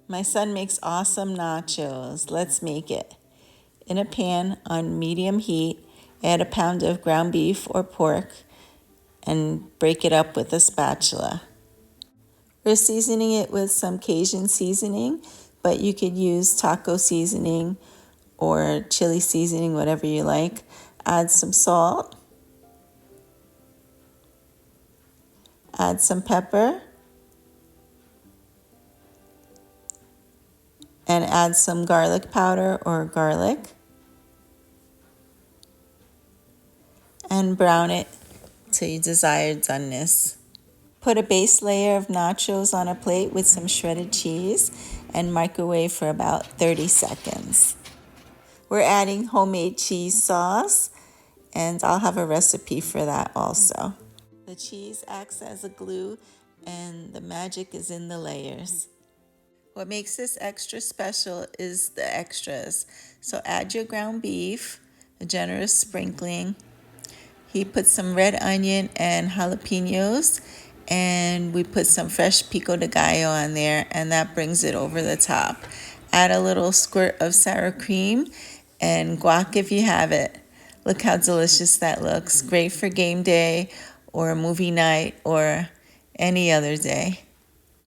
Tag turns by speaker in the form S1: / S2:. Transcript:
S1: My son makes awesome nachos. Let's make it. In a pan on medium heat, add a pound of ground beef or pork and break it up with a spatula. We're seasoning it with some Cajun seasoning, but you could use taco seasoning or chili seasoning, whatever you like. Add some salt, add some pepper, and add some garlic powder or garlic, and brown it to your desired doneness. Put a base layer of nachos on a plate with some shredded cheese and microwave for about 30 seconds. We're adding homemade cheese sauce, and I'll have a recipe for that also. The cheese acts as a glue, and the magic is in the layers. What makes this extra special is the extras. So add your ground beef, a generous sprinkling. He put some red onion and jalapenos, and we put some fresh pico de gallo on there, and that brings it over the top. Add a little squirt of sour cream and guac if you have it. Look how delicious that looks. Great for game day or a movie night or any other day.